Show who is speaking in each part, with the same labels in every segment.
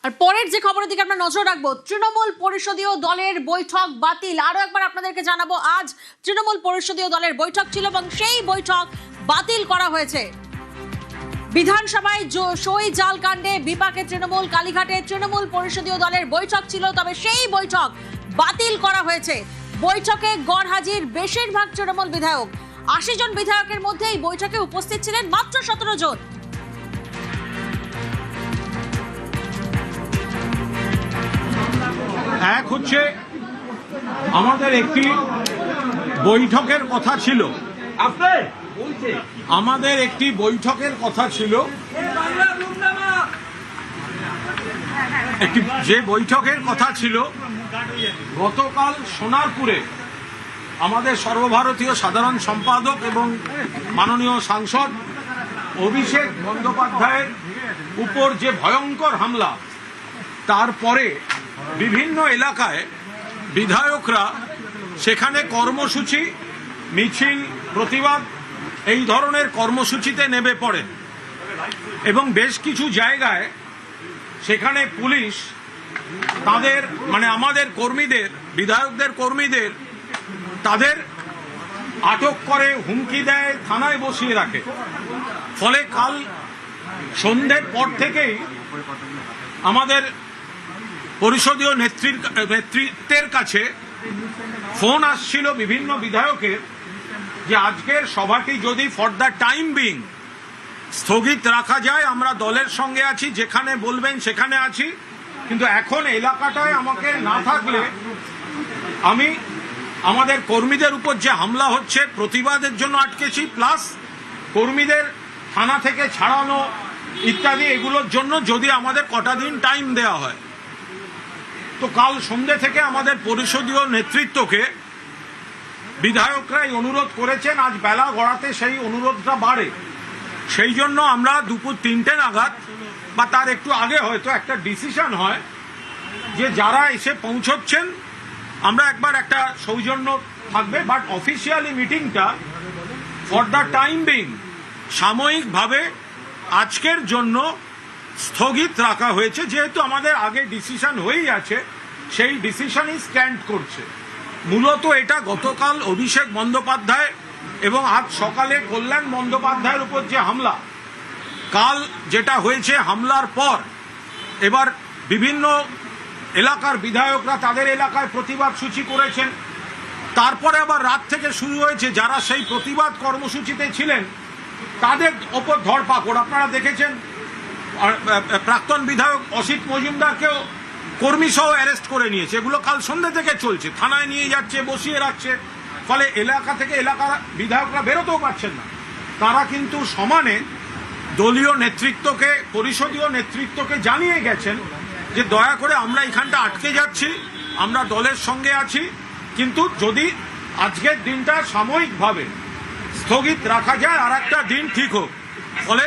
Speaker 1: আর পরের যে খবরের দিকে আমরা নজর রাখবো, তৃণমূল পরিষদীয় দলের বৈঠক বাতিল। আরো একবার আপনাদেরকে জানাবো, আজ তৃণমূল পরিষদীয় দলের বৈঠক ছিল এবং সেই বৈঠক বাতিল করা হয়েছে। বিধানসভায় সই জাল কাণ্ডে বিপাকে তৃণমূল, কালীঘাটে তৃণমূল পরিষদীয় দলের বৈঠক ছিল, তবে সেই বৈঠক বাতিল করা হয়েছে। বৈঠকে গড়হাজির বেশিরভাগ তৃণমূল বিধায়ক। ৮০ জন বিধায়কের মধ্যে এই বৈঠকে উপস্থিত ছিলেন মাত্র ১৭ জন।
Speaker 2: এক হচ্ছে আমাদের একটি বৈঠকের কথা ছিল, যে বৈঠকের কথা ছিল গতকাল সোনারপুরে আমাদের সর্বভারতীয় সাধারণ সম্পাদক এবং মাননীয় সাংসদ অভিষেক বন্দ্যোপাধ্যায়ের উপর যে ভয়ঙ্কর হামলা, তারপরে বিভিন্ন এলাকায় বিধায়করা সেখানে কর্মসূচি, মিছিল, প্রতিবাদ এই ধরনের কর্মসূচিতে নেমে পড়ে এবং বেশ কিছু জায়গায় সেখানে পুলিশ তাদের আমাদের কর্মীদের, বিধায়কদের কর্মীদের তাদের আটক করে, হুমকি দেয়, থানায় বসিয়ে রাখে। ফলে কাল সন্ধ্যের পর থেকেই আমাদের পরিষদীয় নেতৃত্বের কাছে ফোন আসছিল বিভিন্ন বিধায়কের যে আজকের সভাটি যদি ফর দ্য টাইম বিং স্থগিত রাখা যায়, আমরা দলের সঙ্গে আছি, যেখানে বলবেন সেখানে আছি, কিন্তু এখন এলাকাটায় আমাকে না থাকলে আমি আমাদের কর্মীদের উপর যে হামলা হচ্ছে প্রতিবাদের জন্য আটকেছি, প্লাস কর্মীদের থানা থেকে ছাড়ানো ইত্যাদি এগুলোর জন্য যদি আমাদের কটা দিন টাইম দেওয়া হয়। তো কাল সন্ধ্যে থেকে আমাদের পরিষদীয় নেতৃত্বকে বিধায়করাই অনুরোধ করেছেন, আজ বেলা গড়াতে সেই অনুরোধটা বাড়ে। সেই জন্য আমরা দুপুর ৩টে নাগাদ বা তার একটু আগে হয়তো একটা ডিসিশন হয় যে যারা এসে পৌঁছচ্ছেন আমরা একবার একটা সৌজন্য থাকবে, বাট অফিসিয়ালি মিটিংটা ফর দ্য টাইম বিং সাময়িকভাবে আজকের জন্য স্থগিত রাখা হয়েছে। যেহেতু আমাদের আগে ডিসিশন হয়েই আছে, সেই ডিসিশনই স্ট্যান্ড করছে। মূলত এটা গতকাল অভিষেক বন্দ্যোপাধ্যায় এবং আজ সকালে কল্যাণ বন্দ্যোপাধ্যায়ের উপর যে হামলা, কাল যেটা হয়েছে, হামলার পর এবার বিভিন্ন এলাকার বিধায়করা তাদের এলাকায় প্রতিবাদ সূচি করেছেন। তারপরে আবার রাত থেকে শুরু হয়েছে যারা সেই প্রতিবাদ কর্মসূচিতে ছিলেন তাদের ওপর ধরপাকড়। আপনারা দেখেছেন প্রাক্তন বিধায়ক অসিত মজুমদারকেও কর্মী সহ অ্যারেস্ট করে নিয়েছে। এগুলো কাল সন্ধ্যে থেকে চলছে, থানায় নিয়ে যাচ্ছে, বসিয়ে রাখছে। ফলে এলাকা থেকে এলাকার বিধায়করা বেরোতেও পারছেন না। তারা কিন্তু সমানে দলীয় নেতৃত্বকে, পরিষদীয় নেতৃত্বকে জানিয়ে গেছেন যে দয়া করে আমরা এখানটা আটকে যাচ্ছি, আমরা দলের সঙ্গে আছি, কিন্তু যদি আজকের দিনটা সাময়িকভাবে স্থগিত রাখা যায়, আর একটা দিন ঠিক হোক। ফলে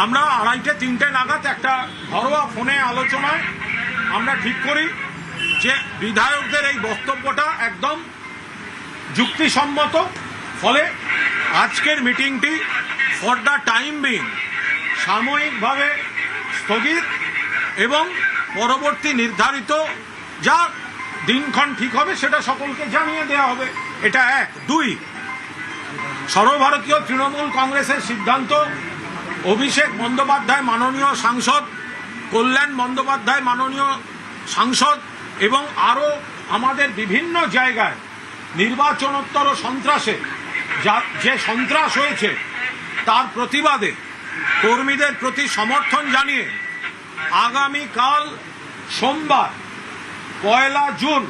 Speaker 2: আমরা 2:30-3টে নাগাদ একটা ঘরোয়া ফোনে আলোচনায় আমরা ঠিক করি যে বিধায়কদের এই বক্তব্যটা একদম যুক্তিসম্মত। ফলে আজকের মিটিংটি ফর দ্য টাইম বিং সাময়িকভাবে স্থগিত এবং পরবর্তী নির্ধারিত যা দিনক্ষণ ঠিক হবে সেটা সকলকে জানিয়ে দেওয়া হবে। এটা 1। 2, সর্বভারতীয় তৃণমূল কংগ্রেসের সিদ্ধান্ত, অভিষেক বন্দ্যোপাধ্যায় মাননীয় সাংসদ, কল্যাণ বন্দ্যোপাধ্যায় মাননীয় সাংসদ এবং আরও আমাদের বিভিন্ন জায়গায় নির্বাচনোত্তর সন্ত্রাসে যে সন্ত্রাস হয়েছে তার প্রতিবাদে কর্মীদের প্রতি সমর্থন জানিয়ে আগামীকাল সোমবার 1 জুন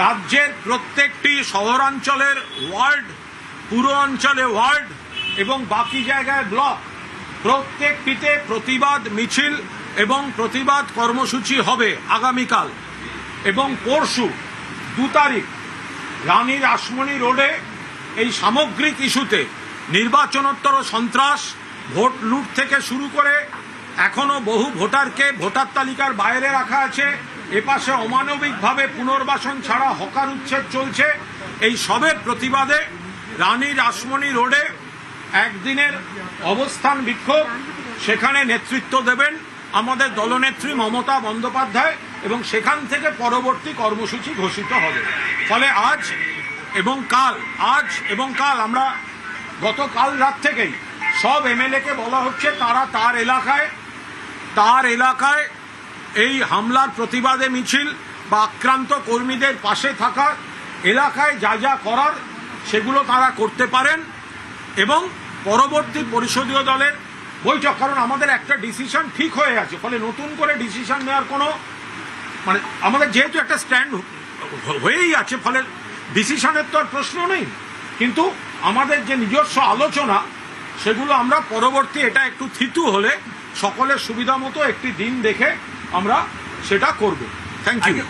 Speaker 2: রাজ্যের প্রত্যেকটি শহরাঞ্চলের ওয়ার্ড, পুর অঞ্চলে ওয়ার্ড এবং বাকি জায়গায় ব্লক, প্রত্যেকটিতে প্রতিবাদ মিছিল এবং প্রতিবাদ কর্মসূচি হবে আগামীকাল। এবং পরশু 2 তারিখ রানী রাসমণি রোডে এই সামগ্রিক ইস্যুতে নির্বাচনোত্তর সন্ত্রাস, ভোট লুট থেকে শুরু করে এখনো বহু ভোটারকে ভোটার তালিকার বাইরে রাখা আছে, এপাশে অমানবিকভাবে পুনর্বাসন ছাড়া হকার উচ্ছেদ চলছে, এই সবের প্রতিবাদে রানী রাসমণি রোডে একদিনের অবস্থান বিক্ষোভ, সেখানে নেতৃত্ব দেবেন আমাদের দলনেত্রী মমতা বন্দ্যোপাধ্যায় এবং সেখান থেকে পরবর্তী কর্মসূচি ঘোষিত হবে। ফলে আজ এবং কাল আমরা গতকাল রাত থেকেই সব এমএলএকে বলা হচ্ছে তারা তার এলাকায় এই হামলার প্রতিবাদে মিছিল বা আক্রান্ত কর্মীদের পাশে থাকা এলাকায় যা যা করার সেগুলো তারা করতে পারেন এবং পরবর্তী পরিষদীয় দলের বৈঠক, কারণ আমাদের একটা ডিসিশন ঠিক হয়ে আছে, ফলে নতুন করে ডিসিশন নেওয়ার কোনো আমাদের যেহেতু একটা স্ট্যান্ড হয়েই আছে, ফলে ডিসিশনের তো আর প্রশ্ন নেই। কিন্তু আমাদের যে নিজস্ব আলোচনা সেগুলো আমরা পরবর্তী এটা একটু থিতু হলে সকলের সুবিধা মতো একটি দিন দেখে আমরা সেটা করব। Thank you.